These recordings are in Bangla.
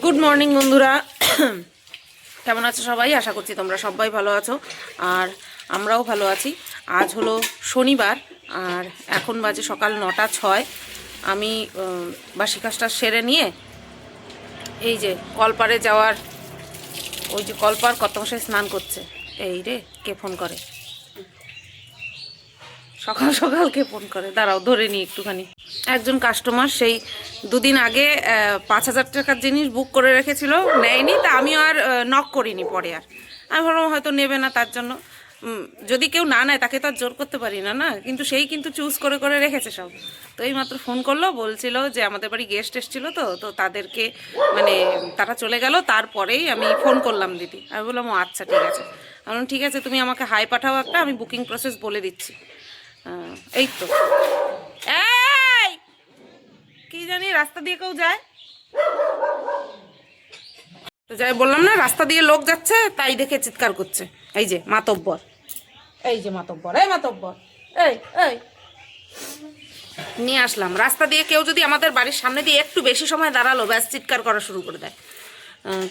গুড মর্নিং বন্ধুরা, কেমন আছো সবাই? আশা করছি তোমরা সবাই ভালো আছো আর আমরাও ভালো আছি। আজ হলো শনিবার আর এখন বাজে সকাল 9:06। আমি বাসি কাজটা সেরে নিয়ে এই যে কলপারে যাওয়ার, ওই যে কলপার কত মশাই স্নান করছে। এই রে, কে ফোন করে? সকাল সকাল কে ফোন করে? দাঁড়াও ধরে নিই একটুখানি। একজন কাস্টমার সেই দুদিন আগে 5,000 টাকার জিনিস বুক করে রেখেছিল, নেয়নি। তা আমিও আর নক করিনি। পরে আর আমি ভাবলাম হয়তো নেবে না, তার জন্য যদি কেউ না নেয় তাকে তো আর জোর করতে পারি না, না? কিন্তু সেই কিন্তু চুজ করে করে রেখেছে সব। তো এই মাত্র ফোন করলো, বলছিল যে আমাদের বাড়ি গেস্ট এসেছিলো, তো তাদেরকে মানে তারা চলে গেল, তারপরেই আমি ফোন করলাম দিদি। আমি বললাম ও আচ্ছা ঠিক আছে। আমি বললাম ঠিক আছে, তুমি আমাকে হাই পাঠাও একটা, আমি বুকিং প্রসেস বলে দিচ্ছি। এই তো এই কি জানি রাস্তা দিয়ে কেউ যায়, তো যাই বললাম না, রাস্তা দিয়ে লোক যাচ্ছে তাই দেখে চিৎকার করছে। এই যে মাতব্বর, এই যে মাতব্বর, এই মাতব্বর, এই এই নিয়ে আসলাম। রাস্তা দিয়ে কেউ যদি আমাদের বাড়ির সামনে দিয়ে একটু বেশি সময় দাঁড়ালো, ব্যাস চিৎকার করা শুরু করে দেয়।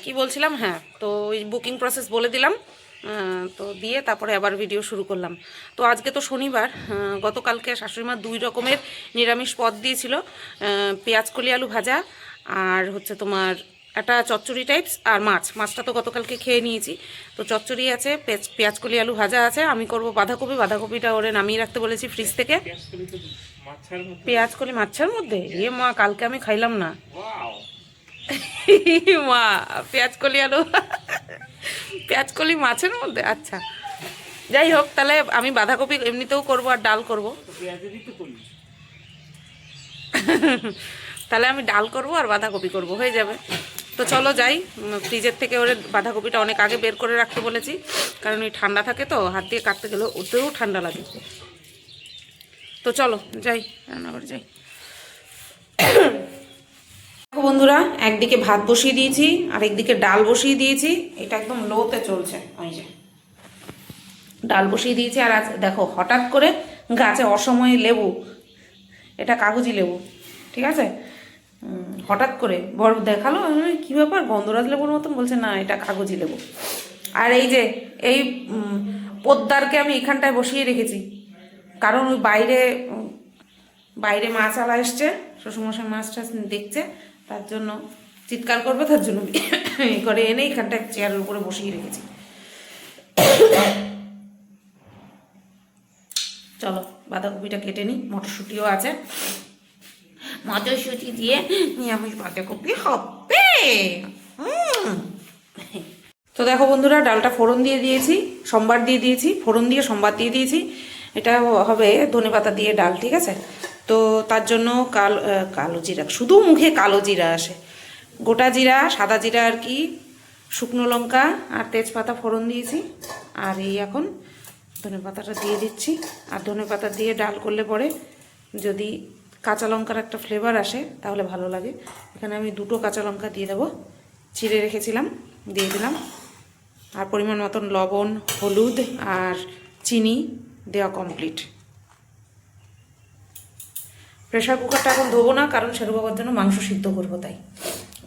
কি বলছিলাম? হ্যাঁ, তো ওই বুকিং প্রসেস বলে দিলাম, তো দিয়ে তারপরে আবার ভিডিও শুরু করলাম। তো আজকে তো শনিবার, গতকালকে শাশুড়িমা 2 রকমের নিরামিষ পদ দিয়েছিল, পেঁয়াজ কলি আলু ভাজা আর হচ্ছে তোমার একটা চচ্চড়ি টাইপস, আর মাছটা তো গতকালকে খেয়ে নিয়েছি। তো চচ্চড়ি আছে, পেঁয়াজ কলি আলু ভাজা আছে। আমি করব বাঁধাকপিটা ওরে নামিয়ে রাখতে বলেছি ফ্রিজ থেকে। পেঁয়াজ কলি মাছের মধ্যে? এ মা, কালকে আমি খাইলাম না মা। পেঁয়াজ কলি মাছের মধ্যে? আচ্ছা, যাই হোক, তাহলে আমি বাঁধাকপি এমনিতেও করবো আর ডাল করব। তাহলে আমি ডাল করব আর বাঁধাকপি করব, হয়ে যাবে। তো চলো যাই, ফ্রিজের থেকে ওরে বাঁধাকপিটা অনেক আগে বের করে রাখতে বলেছি, কারণ ওই ঠান্ডা থাকে তো, হাত দিয়ে কাটতে গেলেও ওতেও ঠান্ডা লাগে। তো চলো যাই, রান্নাঘরে যাই। বন্ধুরা, একদিকে ভাত বসিয়ে দিয়েছি আর একদিকে ডাল বসিয়ে দিয়েছি। এটা একদম লোতে চলছে। ওই যে ডাল বসিয়ে দিয়েছি, আর আজ দেখো হঠাৎ করে গাছে অসময়ে লেবু, এটা কাগজি লেবু, ঠিক আছে? হঠাৎ করে বড় দেখালো, কী ব্যাপার, গন্ধরাজ লেবুর মতন, বলছে না এটা কাগজি লেবু। আর এই যে এই পোদ্দারকে আমি এখানটায় বসিয়ে রেখেছি, কারণ ওই বাইরে মাছ আলা এসছে, শ্বশুরমশাই মাছটা দেখছে, তার জন্য চিৎকার করবে, তার জন্য এই করে এনে এখানটা চেয়ারের উপরে বসিয়ে রেখেছি। চলো বাঁধাকপিটা কেটে নিই, মটরশুঁটিও আছে, মটরশুঁটি দিয়ে নিরামিষ বাঁধাকপি হবে। তো দেখো বন্ধুরা, ডালটা ফোড়ন দিয়ে দিয়েছি, সোমবার দিয়ে দিয়েছি, ফোড়ন দিয়ে সোমবার দিয়ে দিয়েছি। এটা হবে ধনেপাতা দিয়ে ডাল, ঠিক আছে? তো তার জন্য কালো জিরা, শুধু মুখে কালো জিরা আসে, গোটা জিরা, সাদা জিরা আর কি, শুকনো লঙ্কা আর তেজপাতা ফোড়ন দিয়েছি। আর এই এখন ধনেপাতাটা দিয়ে দিচ্ছি। আর ধনেপাতা দিয়ে ডাল করলে পরে যদি কাঁচা লঙ্কার একটা ফ্লেভার আসে তাহলে ভালো লাগে। এখানে আমি 2টো কাঁচা লঙ্কা দিয়ে দেবো, চিড়ে রেখেছিলাম, দিয়ে দিলাম। আর পরিমাণ মতন লবণ, হলুদ আর চিনি দেওয়া কমপ্লিট। প্রেশার কুকারটা এখন ধোবো না, কারণ শেরু বাবার জন্য মাংস সিদ্ধ করবো, তাই।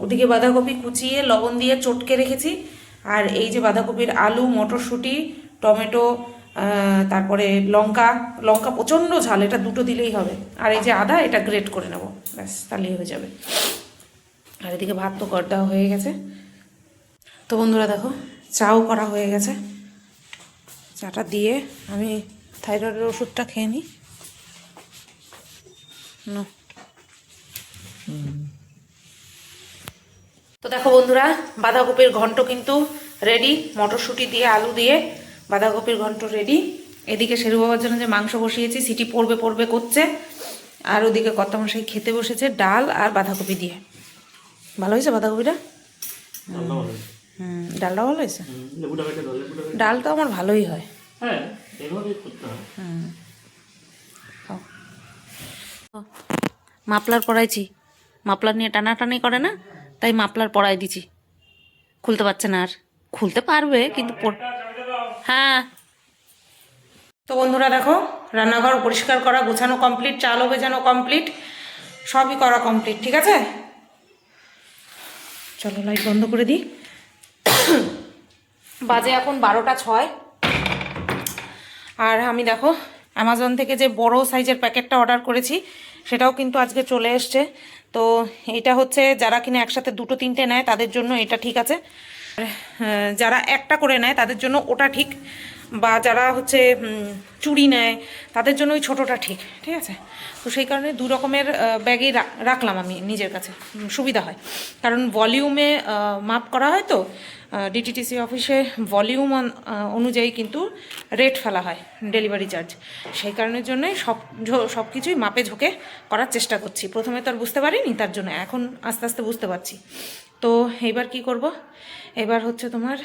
ওদিকে বাঁধাকপি কুচিয়ে লবণ দিয়ে চটকে রেখেছি। আর এই যে বাঁধাকপির আলু, মটরশুঁটি, টমেটো, তারপরে লঙ্কা প্রচণ্ড ঝাল, এটা 2টো দিলেই হবে। আর এই যে আদা, এটা গ্রেট করে নেব, ব্যাস তাহলেই হয়ে যাবে। আর এদিকে ভাত তো কর দেওয়া হয়ে গেছে। তো বন্ধুরা দেখো, চাও করা হয়ে গেছে। চাটা দিয়ে আমি থাইরয়েডের ওষুধটা খেয়ে নিই। তো দেখো বন্ধুরা, বাঁধাকপির ঘন্ট কিন্তু রেডি, মটরশুঁটি দিয়ে আলু দিয়ে বাঁধাকপির ঘন্ট রেডি। এদিকে শেরু বাবার জন্য যে মাংস বসিয়েছি, সিটি পড়বে করছে। আর ওদিকে কর্তামশাই খেতে বসেছে ডাল আর বাঁধাকপি দিয়ে। ভালো হয়েছে বাঁধাকপিটা? ডালটা ভালো হয়েছে। ডাল তো আমার ভালোই হয়। মাফলার পরাইছি, মাফলার নিয়ে টানাটানি করে না, তাই মাফলার পরাই দিছি। খুলতে পারছে না, আর খুলতে পারবে কিন্তু হ্যাঁ। তো বন্ধুরা দেখো, রান্নাঘর পরিষ্কার করা, গোছানো কমপ্লিট, চালও ভেজানো কমপ্লিট, সবই করা কমপ্লিট, ঠিক আছে? চলো লাইট বন্ধ করে দিই। বাজে এখন 12টা 6। আর আমি দেখো অ্যামাজন থেকে যে বড় সাইজের প্যাকেটটা অর্ডার করেছি সেটাও কিন্তু আজকে চলে এসছে। তো এটা হচ্ছে যারা কিনা একসাথে 2টো 3টে নেয় তাদের জন্য এটা ঠিক আছে, যারা একটা করে নেয় তাদের জন্য ওটা ঠিক, বা যারা হচ্ছে চুড়ি নেয় তাদের জন্য ওই ছোটোটা ঠিক, ঠিক আছে। তো সেই কারণে 2 রকমের ব্যাগই রাখলাম আমি নিজের কাছে, সুবিধা হয়। কারণ ভলিউমে মাপ করা হয় তো, ডিটিটিসি অফিসে ভলিউম অনুযায়ী কিন্তু রেট ফেলা হয়, ডেলিভারি চার্জ। সেই কারণের জন্যই সব কিছুই মাপে ঝোঁকে করার চেষ্টা করছি। প্রথমে তো আর বুঝতে পারিনি, তার জন্য এখন আস্তে আস্তে বুঝতে পারছি। তো এইবার কি করব, এবার হচ্ছে তোমার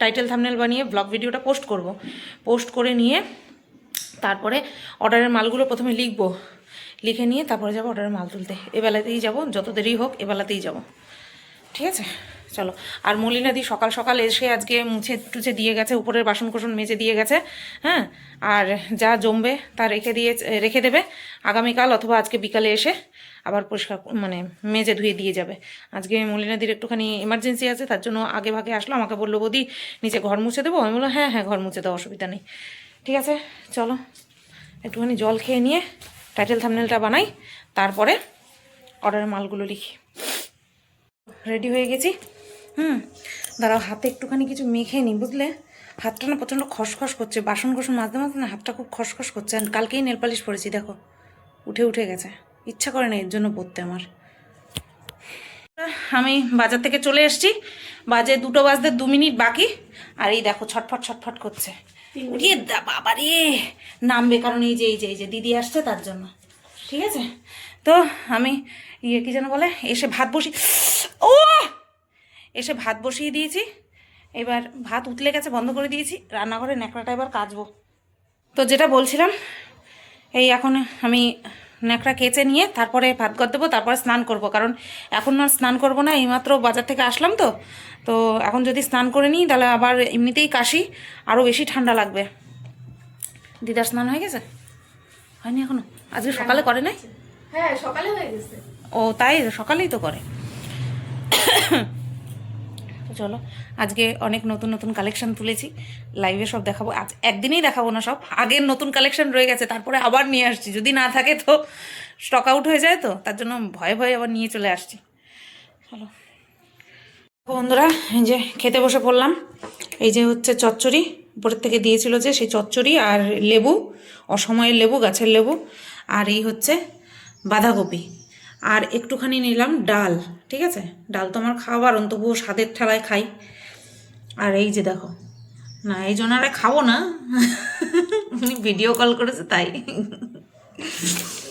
টাইটেল থাম্বনেল বানিয়ে ব্লগ ভিডিওটা পোস্ট করে নিয়ে তারপরে অর্ডারের মালগুলো প্রথমে লিখে নিয়ে তারপরে যাবো অর্ডারের মাল তুলতে। এবেলাতেই যাব, যত দেরি হোক এবেলাতেই যাব, ঠিক আছে। চলো। আর মলিনাদি সকাল সকাল এসে আজকে মুছে টুছে দিয়ে গেছে, উপরের বাসন কোসন মেজে দিয়ে গেছে, হ্যাঁ। আর যা জমবে তা রেখে দেবে আগামীকাল অথবা আজকে বিকালে এসে আবার পরিষ্কার মানে মেজে ধুয়ে দিয়ে যাবে। আজকে মলিনাদির একটুখানি এমার্জেন্সি আছে, তার জন্য আগে ভাগে আসলো, আমাকে বললো বৌদি নিচে ঘর মুছে দেবো। আমি বললাম হ্যাঁ ঘর মুছে দেবো, অসুবিধা নেই, ঠিক আছে। চলো একটুখানি জল খেয়ে নিয়ে টাইটেল থাম্বনেলটা বানাই, তারপরে অর্ডারের মালগুলো লিখি। রেডি হয়ে গেছি। দাঁড়াও, হাতে একটুখানি কিছু মেখে নিই, বুঝলে। হাতটা না প্রচণ্ড খসখস করছে, বাসন কোসন মাজতে মাজতে না হাতটা খুব খসখস করছে। আর কালকেই নেল পালিশ পরেছি, দেখো উঠে গেছে, ইচ্ছা করে না এর জন্য পরতে আমার। আমি বাজার থেকে চলে এসেছি, বাজে 2টো বাজতে 2 মিনিট বাকি। আর এই দেখো ছটফট করছে, উঠিয়ে বাবা রে নামবে, কারণ এই যে দিদি আসছে তার জন্য, ঠিক আছে। তো আমি কি যেন বলে, এসে ভাত বসিয়ে দিয়েছি। এবার ভাত উতলে গেছে, বন্ধ করে দিয়েছি। রান্নাঘরে ন্যাকড়াটা এবার কাচবো। তো যেটা বলছিলাম, এই এখন আমি ন্যাকড়া কেচে নিয়ে তারপরে ভাত ঘর দেবো, তারপরে স্নান করব। কারণ এখন আর স্নান করব না, এইমাত্র বাজার থেকে আসলাম তো এখন যদি স্নান করে নিই তাহলে আবার এমনিতেই কাশি, আরও বেশি ঠান্ডা লাগবে। দিদার স্নান হয়ে গেছে? হয়নি এখনো? আজকে সকালে করে নাই? হ্যাঁ সকালে হয়ে গেছে। ও তাই, সকালেই তো করে। তো চলো, আজকে অনেক নতুন কালেকশন তুলেছি, লাইভে সব দেখাবো। আজ একদিনেই দেখাবো না সব, আগের নতুন কালেকশন রয়ে গেছে, তারপরে আবার নিয়ে আসছি। যদি না থাকে তো স্টক আউট হয়ে যায়, তো তার জন্য ভয়ে আবার নিয়ে চলে আসছি। চলো বন্ধুরা, এই যে খেতে বসে পড়লাম। এই যে হচ্ছে চচ্চড়ি, উপরের থেকে দিয়েছিল যে সেই চচ্চড়ি, আর লেবু, অসময়ের লেবু, গাছের লেবু, আর এই হচ্ছে বাঁধাকপি, আর একটুখানি নিলাম ডাল, ঠিক আছে। ডাল তো আমার খাওয়া বারণ, তবুও স্বাদের ঠেলায় খাই। আর এই যে দেখো, না এই জন্য আর খাবো না, উনি ভিডিও কল করেছে তাই।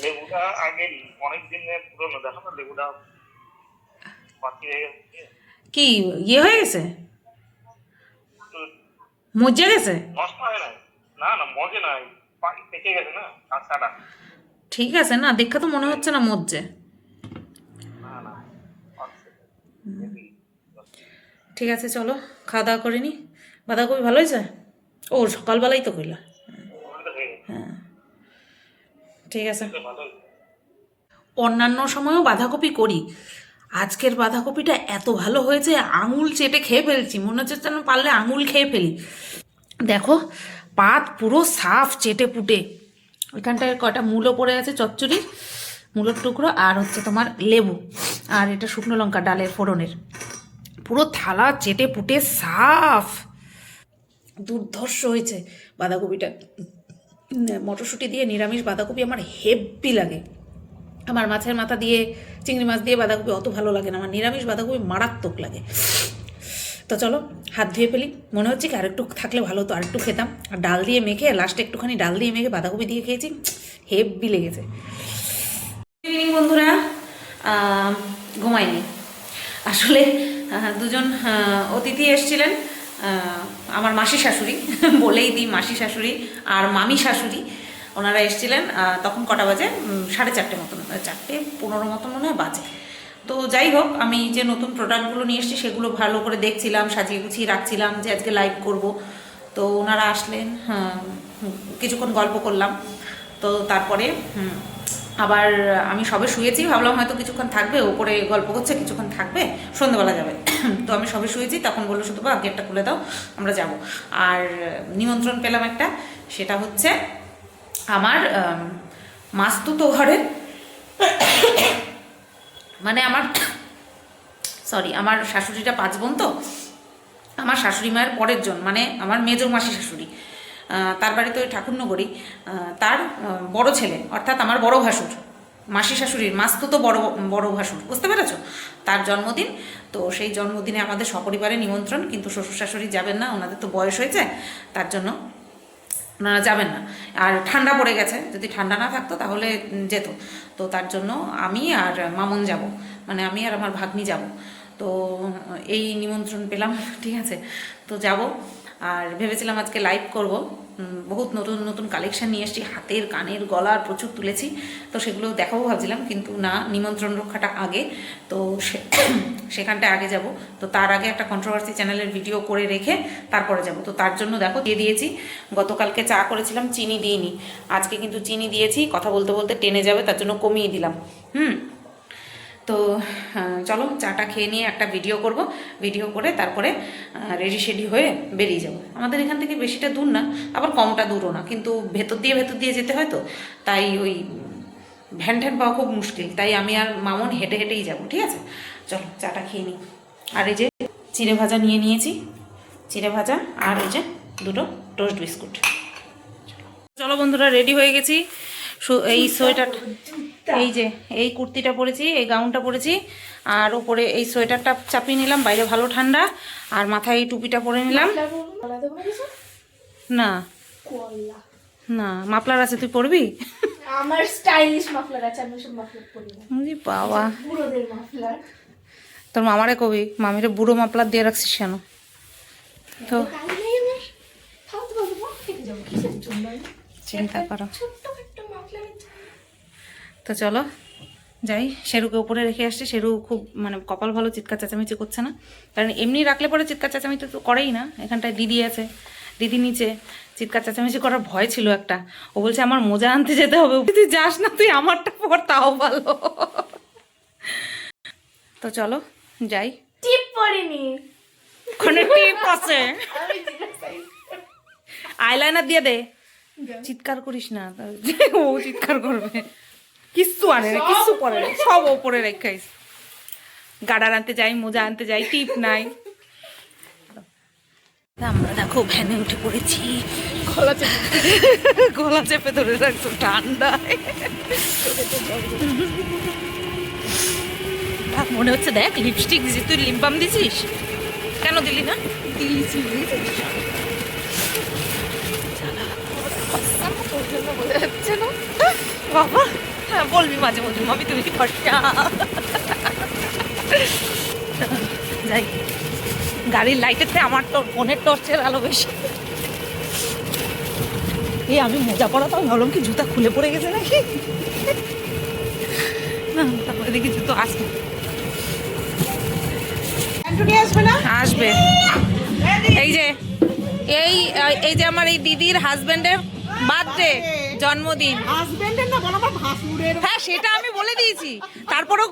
লেবুটা আগে অনেক দিনের পুরনো, দেখো না লেবুটা পাকি হয়ে গেছে। কি ইয়ে হয়ে গেছে, মজে গেছে? নষ্ট হয় না, না মজে নাই, পাকি পেকে গেছে না কাঁচাটা। ঠিক আছে, না দেখা তো মনে হচ্ছে না মজ্জে। না ঠিক আছে চলো খাওয়া দাওয়া করে নি। বাঁধাকপি ভালো হয়েছে? ও সকালবেলাই তো কইলা। হ্যাঁ ঠিক আছে। অন্যান্য সময়ও বাঁধাকপি করি, আজকের বাঁধাকপিটা এত ভালো হয়েছে, আঙুল চেটে খেয়ে ফেলছি, মনে হচ্ছে যেন পারলে আঙুল খেয়ে ফেলি। দেখো পাত পুরো সাফ চেটে পুটে, ওইখানটায় কয়টা মূলো পড়ে আছে চচ্চড়ির, মূলোর টুকরো, আর হচ্ছে তোমার লেবু, আর এটা শুকনো লঙ্কা ডালের ফোড়নের, পুরো থালা চেটে পুটে সাফ, দুর্ধর্ষ হয়েছে বাঁধাকপিটা। মটরশুঁটি দিয়ে নিরামিষ বাঁধাকপি আমার হেব্বি লাগে। আমার মাছের মাথা দিয়ে, চিংড়ি মাছ দিয়ে বাঁধাকপি অত ভালো লাগে না, আমার নিরামিষ বাঁধাকপি মারাত্মক লাগে। তো চলো হাত ধুয়ে ফেলি, মনে হচ্ছে কি আরেকটু থাকলে ভালো হতো, আরেকটু খেতাম। আর ডাল দিয়ে মেখে, লাস্টে একটুখানি ডাল দিয়ে মেখে বাঁধাকপি দিয়ে খেয়েছি, হেব্বি লেগেছে। ইভিনিং বন্ধুরা, ঘুমাইনি আসলে, দুজন অতিথি এসেছিলেন, আমার মাসি শাশুড়ি, বলেই দিই মাসি শাশুড়ি আর মামি শাশুড়ি, ওনারা এসেছিলেন। তখন কটা বাজে, 4:30 মতন, 4:15 মতন মনে হয় বাজে। তো যাই হোক, আমি যে নতুন প্রোডাক্টগুলো নিয়ে এসেছি সেগুলো ভালো করে দেখছিলাম, সাজিয়ে গুছিয়ে রাখছিলাম যে আজকে লাইভ করব। তো ওনারা আসলেন, কিছুক্ষণ গল্প করলাম। তো তারপরে আবার আমি সবে শুয়েছি, ভাবলাম হয়তো কিছুক্ষণ থাকবে, ওপরে গল্প করছে কিছুক্ষণ থাকবে, সন্ধ্যেবেলা যাবে। তো আমি সবে শুয়েছি, তখন বললো শুধু বা গেটটা খুলে দাও, আমরা যাব। আর নিমন্ত্রণ পেলাম একটা, সেটা হচ্ছে আমার মাস্তুতো ঘরের, মানে আমার শাশুড়িটা 5 বোন, তো আমার শাশুড়ি মায়ের পরের জন, মানে আমার মেজো মাসি শাশুড়ি, তার বাড়িতে ওই ঠাকুরনগরী, তার বড় ছেলে অর্থাৎ আমার বড় ভাসুর, মাসি শাশুড়ির মাস্তুতো বড় বড় ভাসুর, বুঝতে পেরেছো, তার জন্মদিন। তো সেই জন্মদিনে আমাদের সপরিবারে নিমন্ত্রণ, কিন্তু শ্বশুর শাশুড়ি যাবেন না, ওনাদের তো বয়স হয়েছে, তার জন্য ওনারা যাবেন না। আর ঠান্ডা পড়ে গেছে, যদি ঠান্ডা না থাকতো তাহলে যেত। তো তার জন্য আমি আর মামন যাব, মানে আমি আর আমার ভাগ্নি যাব। তো এই নিমন্ত্রণ পেলাম, ঠিক আছে, তো যাব। আর ভেবেছিলাম আজকে লাইভ করব, বহুত নতুন নতুন কালেকশান নিয়ে এসেছি, হাতের কানের গলার প্রচুর তুলেছি, তো সেগুলো দেখাবো ভাবছিলাম, কিন্তু না, নিমন্ত্রণ রক্ষাটা আগে, তো সেখানটা আগে যাব। তো তার আগে একটা কন্ট্রোভার্সি চ্যানেলের ভিডিও করে রেখে তারপরে যাব। তো তার জন্য দেখো দিয়ে দিয়েছি, গতকালকে চা করেছিলাম চিনি দিইনি, আজকে কিন্তু চিনি দিয়েছি, কথা বলতে বলতে টেনে যাবে, তার জন্য কমিয়ে দিলাম। তো চলো চাটা খেয়ে নিয়ে একটা ভিডিও করব, ভিডিও করে তারপরে রেডি শেডি হয়ে বেরিয়ে যাব। আমাদের এখান থেকে বেশিটা দূর না, আবার কমটা দূরও না, কিন্তু ভেতর দিয়ে যেতে হয়, তো তাই ওই ভ্যান ট্যান পাওয়া খুব মুশকিল, তাই আমি আর মামন হেঁটে হেঁটেই যাব, ঠিক আছে। চলো চাটা খেয়ে নিই। আর এই যে চিড়ে ভাজা নিয়ে নিয়েছি, চিড়ে ভাজা, আর এই যে 2টো টোস্ট বিস্কুট। চলো বন্ধুরা, রেডি হয়ে গেছি। এই সোয়েটার, এই যে এই কুর্তিটা পরেছি, এই গাউনটা পরেছি, আর উপরে এই সোয়েটারটা চাপিয়ে নিলাম, বাইরে ভালো ঠান্ডা, আর মাথায় এই টুপিটা পরে নিলাম। না না, মাফলার আছে, তুই পরবি? আমার স্টাইলিশ মাফলার আছে, আমি সব মাফলার পরি না। বাবা, বুড়োদের মাফলার। তোর মামারে কবি, মামিরে বুড়ো মাফলার দিয়ে রাখছিস কেন? তো চিন্তা করো। তো চলো যাই, শেরুকে উপরে রেখে আসছি। শেরু খুব মানে কপাল ভালো, চিৎকার চেঁচামেচি করছে না, কারণ এমনি রাখলে পরে চিৎকার চেঁচামেচি তো করেই না। এখানটায় দিদি আছে, দিদি নিচে, চিৎকার চেঁচামেচি করার ভয় ছিল একটা। ও বলছে আমার মোজা আনতে যেতে হবে, তুই যাস না, তুই আমারটা পর, তাও ভালো। তো চলো যাই। টিপ পরিনি, ওখানে টিপ আছে, আইলাইনার দিয়ে দে, চিৎকার করিস না, ও চিৎকার করবে। কিচ্ছু আনে না, কিচ্ছু পরে না, সব ওপরে রেখাইস। গাডার আনতে যাই, মোজা আনতে যাই, টিপ নাই। আমরা দেখো ভ্যানে উঠে পড়েছি, গলা চেপে ধরে রাখছো ঠান্ডায়। মনে হচ্ছে দেখ লিপস্টিক দিছিস, তুই লিপ বাম দিছিস, কেন দিলি না? দিয়েছি, বাবা হ্যাঁ বলবি মাঝে মাঝে, মামি তুমি কি ফর্সা। যাই, গাড়ির লাইটের থেকে আমার ফোনের টর্চের আলো বেশি। এই আমি মোজা পরা, তো আমি ভাবলাম কি জুতা খুলে পড়ে গেছে নাকি, না তারপরে দেখি জুতো আসবে, আসবে। এই যে এই যে আমার এই দিদির হাজবেন্ডের বার্থডে, জন্মদিন। হাজবেন্ডের না, বলো আমার ভাসুরের। হ্যাঁ সেটা আমি বলে দিয়েছি, তারপরেও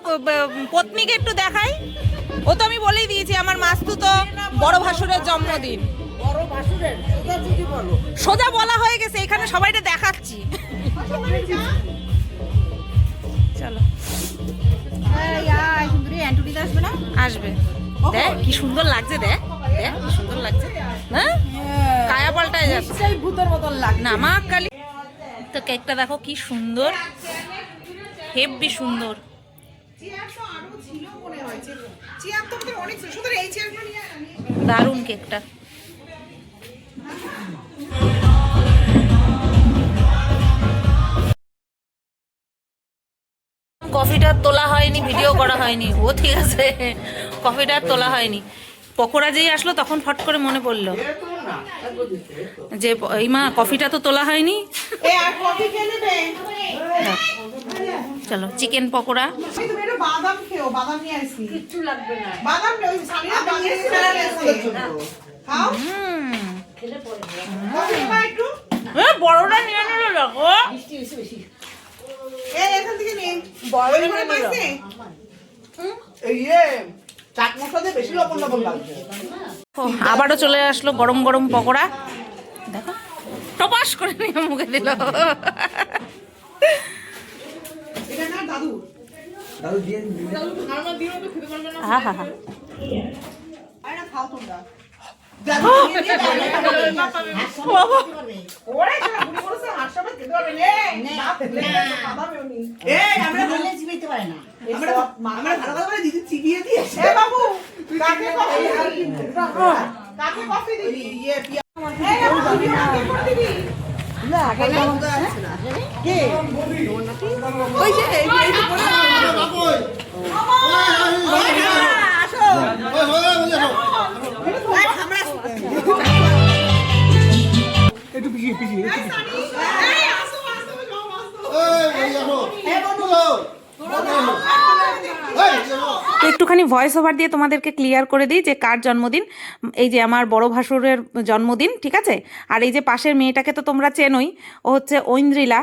পত্নীকে একটু দেখাই, ও তো আমি বলেই দিয়েছি আমার মাস্তুতো বড় ভাসুরের জন্মদিন। বড় ভাসুরের সোজা যদি বলো, সোজা বলা হয়ে গেছে, এখানে সবাইটা দেখাচ্ছি। চলো আসবে, দেখ কি সুন্দর লাগছে, দেখ দেখ কি সুন্দর লাগছে, হ্যাঁ কায়া পাল্টায় যাচ্ছে, সেই ভূতের মতন লাগে না মা কালী। তো কেকটা দেখো কি সুন্দর, হেব্বি সুন্দর। দারুণ কেকটা। কফিটা তোলা হয়নি, ভিডিও করা হয়নি, ও ঠিক আছে, কফিটা তোলা হয়নি। পকোড়া যেই আসলো তখন ফট করে মনে পড়লো যে এই মা কফিটা তো তোলা হয়নি। চলো চিকেন পকোড়া, বাদাম খেও, বাদাম নিয়ে আসি, কিচ্ছু লাগবে না। বাদাম ওই সারিয়া খাও, খেলে পরে একটু বড়টা নিয়ে নিল দেখো, এই এখান থেকে নে বড় করে পাইছে এই চাট মশলা দিয়ে বেশি লবণ লবণ লাগবে। আবারও চলে আসলো গরম গরম পকোড়া, দেখো টপাস করে নিয়ে মুখে দিল। এটা না দাদু দাদু দিয়ে খাওয়া দিও তো খেতে পারবে না। হ্যাঁ হ্যাঁ হ্যাঁ, আরে না খাও তোমরা দাদু দিয়ে ওরে না বুড়ি বলছে হাসবে খেতে পারবে না খাবাবে উনি। এই আমরা বলে চিবিতে পারে না, আমরা ভালো করে দিদি চিবিয়ে দিয়েছে। এ বাবু কাকে কফি কাকে কফি দিবি? ইয়ে পিয়া এই বাবু তুমি কাকে কফি দিবি? না আগে না কে ওই যে এই যে বলে বাবু আসো ওই আমরা একটু পিছিয়ে পিছিয়ে এই আসো আসো যাও আসো এই যাও এই বন্ধু তো একটুখানি ভয়েস ওভার দিয়ে তোমাদেরকে ক্লিয়ার করে দিই যে কার জন্মদিন। এই যে আমার বড় ভাসুরের জন্মদিন, ঠিক আছে। আর এই যে পাশের মেয়েটাকে তো তোমরা চেনোই, ও হচ্ছে ঐন্দ্রিলা।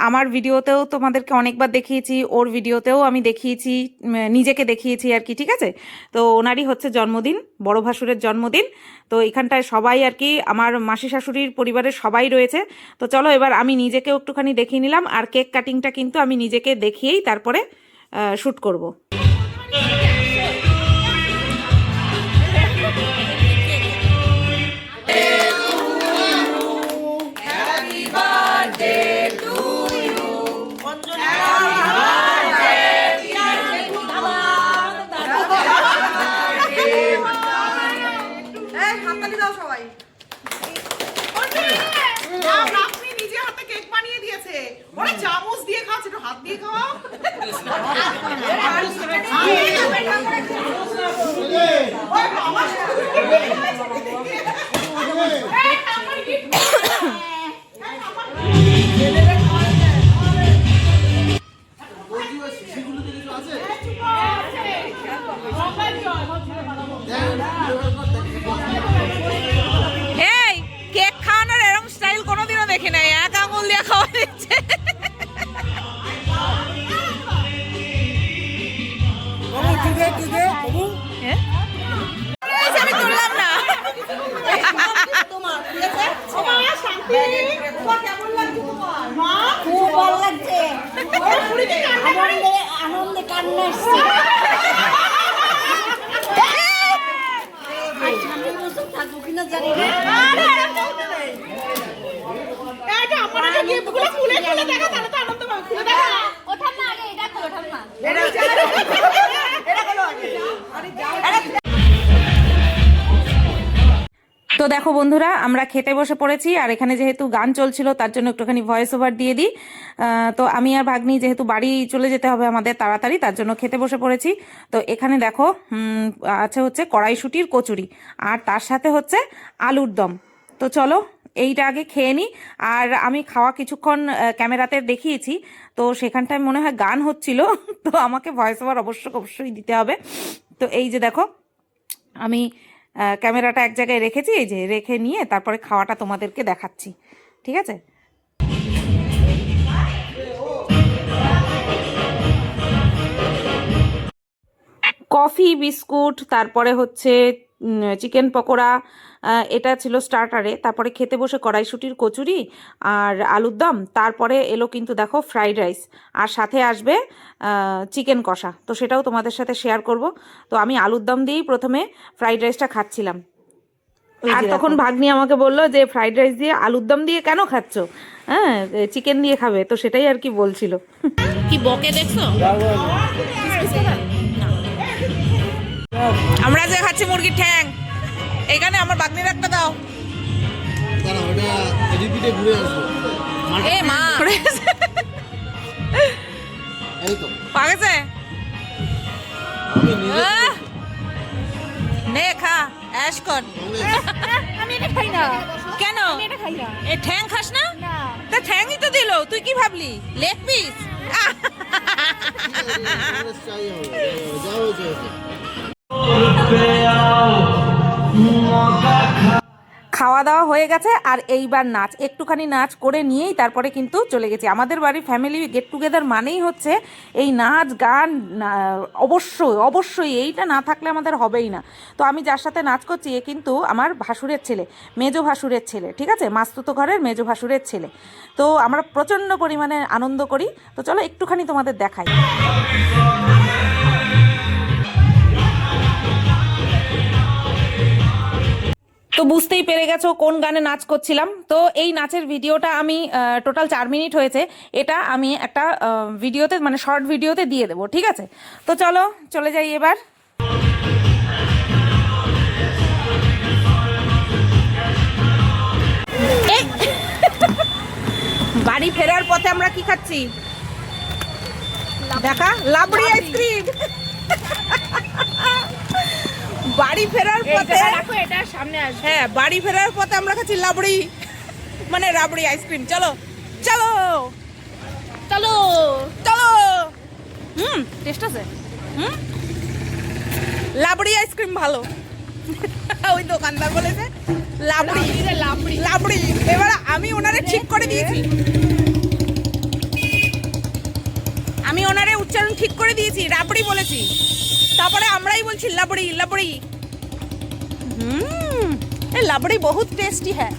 আমার ভিডিওতেও তোমাদেরকে অনেকবার দেখিয়েছি, ওর ভিডিওতেও আমি দেখিয়েছি, নিজেকে দেখিয়েছি আর কি, ঠিক আছে। তো ওনারই হচ্ছে জন্মদিন, বড় ভাসুরের জন্মদিন। তো এখানটায় সবাই আর কি আমার মাসি শাশুড়ির পরিবারের সবাই রয়েছে। তো চলো এবার আমি নিজেকেও একটুখানি দেখিয়ে নিলাম, আর কেক কাটিংটা কিন্তু আমি নিজেকে দেখিয়েই তারপরে শ্যুট করব। আপনি নিজে হাতে কেক বানিয়ে দিয়েছে, ওরে চামচ দিয়ে খাচ্ছে, একটু হাত দিয়ে খাওয়া। এই কেক খাওয়ানোর এরকম স্টাইল কোনোদিনও দেখি নাই, এক আঙুল দিয়ে খাওয়া দিচ্ছে। হ্যাঁ? এই যে আমি তুললাম না। খুব ভালো লাগছে, আনন্দে কান্না এসছে। থাকবো কিনা জানি না। ওঠার না আগে এটা করো, ওঠার না। তো দেখো বন্ধুরা, আমরা খেতে বসে পড়েছি, আর এখানে যেহেতু গান চলছিল তার জন্য একটুখানি ভয়েস ওভার দিয়ে দিই। তো আমি আর ভাগ্নি যেহেতু বাড়ি চলে যেতে হবে আমাদের তাড়াতাড়ি, তার জন্য খেতে বসে পড়েছি। তো এখানে দেখো আছে হচ্ছে কড়াইশুঁটির কচুরি, আর তার সাথে হচ্ছে আলুর দম। তো চলো এইটা আগে খেয়ে নিই। আর আমি খাওয়া কিছুক্ষণ ক্যামেরাতে দেখিয়েছি, তো সেখানটায় মনে হয় গান হচ্ছিল, তো আমাকে ভয়েস ওভার অবশ্যই দিতে হবে। তো এই যে দেখো আমি ক্যামেরাটা এক জায়গায় রেখেছি, এই যে রেখে নিয়ে তারপরে খাওয়াটা তোমাদেরকে দেখাচ্ছি, ঠিক আছে। কফি, বিস্কুট, তারপরে হচ্ছে চিকেন পকোড়া, এটা ছিল স্টার্টারে। তারপরে খেতে বসে কড়াইশুঁটির কচুরি আর আলুর দম, তারপরে এলো কিন্তু দেখো ফ্রাইড রাইস, আর সাথে আসবে চিকেন কষা। তো সেটাও তোমাদের সাথে শেয়ার করব। তো আমি আলুর দম দিয়েই প্রথমে ফ্রাইড রাইসটা খাচ্ছিলাম, আর তখন ভাগ্নি আমাকে বললো যে ফ্রাইড রাইস দিয়ে আলুর দম দিয়ে কেন খাচ্ছ, হ্যাঁ চিকেন দিয়ে খাবে। তো সেটাই আর কি বলছিল। কি বকে দেখছো, আমরা যে খাচ্ছি মুরগির ঠ্যাং, এখানে আমার বাগনির একটা দাও। এ মা পাগেছে, নে খা অ্যাশ কর। আমি এটা খাই না। কেন আমি এটা খাই না। এ ঠ্যাং খাস না? না। তা ঠ্যাংই তো দিল, তুই কি ভাবলি লেগ পিস? খাওয়া দাওয়া হয়ে গেছে, আর এইবার নাচ, একটুখানি নাচ করে নিয়েই তারপরে কিন্তু চলে গেছি। আমাদের বাড়ির ফ্যামিলি গেট টুগেদার মানেই হচ্ছে এই নাচ গান, অবশ্যই অবশ্যই এইটা না থাকলে আমাদের হবেই না। তো আমি যার সাথে নাচ করছি এ কিন্তু আমার ভাসুরের ছেলে, মেজো ভাসুরের ছেলে, ঠিক আছে, মাস্তুতো ঘরের মেজো ভাসুরের ছেলে। তো আমরা প্রচণ্ড পরিমাণে আনন্দ করি। তো চলো একটুখানি তোমাদের দেখাই। তো বুঝতেই পেরে গেছো কোন গানে নাচ করছিলাম। তো এই নাচের ভিডিওটা আমি টোটাল 4 মিনিট হয়েছে, এটা আমি একটা ভিডিওতে মানে শর্ট ভিডিওতে দিয়ে দেবো, ঠিক আছে। তো চলো চলে যাই এবার। বাড়ি ফেরার পথে আমরা কি খাচ্ছি দেখা, লাবড়ি আইসক্রিম। বাড়ি ফেরার পথে দেখো এটা সামনে আসবে। হ্যাঁ, বাড়ি ফেরার পথে আমরা খাচ্ছি লাবড়ি, মানে রাবড়ি আইসক্রিম। চলো চলো চলো চলো। টেস্ট আছে। লাবড়ি আইসক্রিম ভালো। ওই দোকানদার বলেছে লাবড়ি লাবড়ি লাবড়ি। এবার আমি ওনারে ঠিক করে দিয়েছি, আমি ওনারে উচ্চারণ ঠিক করে দিয়েছি, রাবড়ি বলেছি, তারপরে আমরাই বলছি লাবড়ি লাবড়ি। ये लबड़ी बहुत टेस्टी है।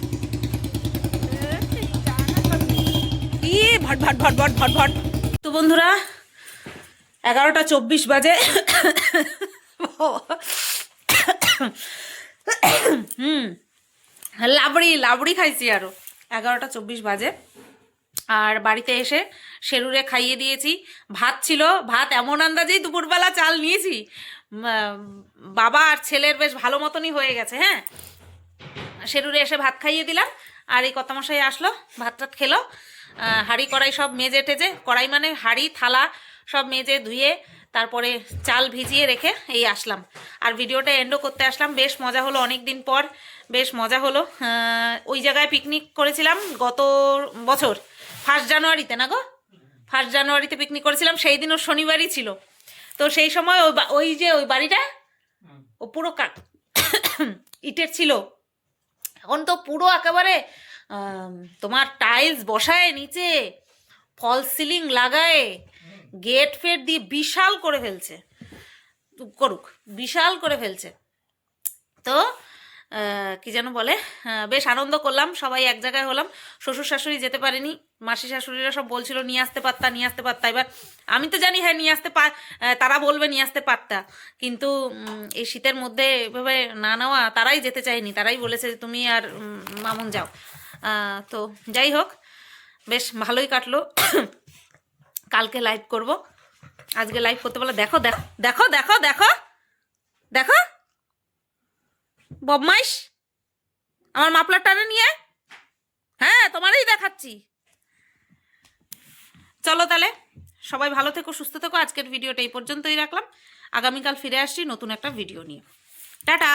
ये भट भट भट भट भट भट। तो बंधुरा 11:24 বাজে। লাবড়ি লাবড়ি খাইছি আরো। 11:24 বাজে। আর বাড়িতে এসে শেরুরে খাইয়ে দিয়েছি। ভাত ছিল, ভাত এমন আন্দাজেই দুপুরবেলা চাল নিয়েছি, বাবা আর ছেলের বেশ ভালো মতনই হয়ে গেছে। হ্যাঁ, শেরুরে এসে ভাত খাইয়ে দিলাম, আর এই কর্তামশাই আসলো, ভাত টাত খেলো। হাঁড়ি কড়াই সব মেজে টেজে, কড়াই মানে হাঁড়ি থালা সব মেজে ধুয়ে তারপরে চাল ভিজিয়ে রেখে এই আসলাম। আর ভিডিওটা এন্ডও করতে আসলাম। বেশ মজা হলো, অনেক দিন পর বেশ মজা হলো। ওই জায়গায় পিকনিক করেছিলাম গত বছর 1 জানুয়ারিতে, না গো, 1 জানুয়ারিতে পিকনিক করেছিলাম। সেই দিনও শনিবারই ছিল। তো সেই সময় ওই যে ওই বাড়িটা ও পুরো ইটের ছিল। এখন তো পুরো একেবারে তোমার টাইলস বসায়, নিচে ফলস সিলিং লাগায়, গেট ফেট দিয়ে বিশাল করে ফেলছে। করুক, বিশাল করে ফেলছে। তো কি যেন বলে, বেশ আনন্দ করলাম, সবাই এক জায়গায় হলাম। শ্বশুর শাশুড়ি যেতে পারেনি, মাসি শাশুড়িরা সব বলছিল নিয়ে আসতে পারতা নিয়ে আসতে পারতা। এবার আমি তো জানি হ্যাঁ নিয়ে আসতে তারা বলবে নিয়ে আসতে পারতা, কিন্তু এই শীতের মধ্যে এভাবে না নেওয়া, তারাই যেতে চায়নি, তারাই বলেছে যে তুমি আর মামুন যাও। তো যাই হোক, বেশ ভালোই কাটলো। কালকে লাইভ করব, আজকে লাইভ করতে বলে। দেখো দেখো দেখো দেখো দেখো দেখো বদমাইশ, আমার মাফলার টানে নিয়ে। হ্যাঁ, তোমারই দেখাচ্ছি। চলো তাহলে সবাই ভালো থেকো, সুস্থ থেকো। আজকের ভিডিওটা এই পর্যন্তই রাখলাম। আগামীকাল ফিরে আসছি নতুন একটা ভিডিও নিয়ে। টাটা।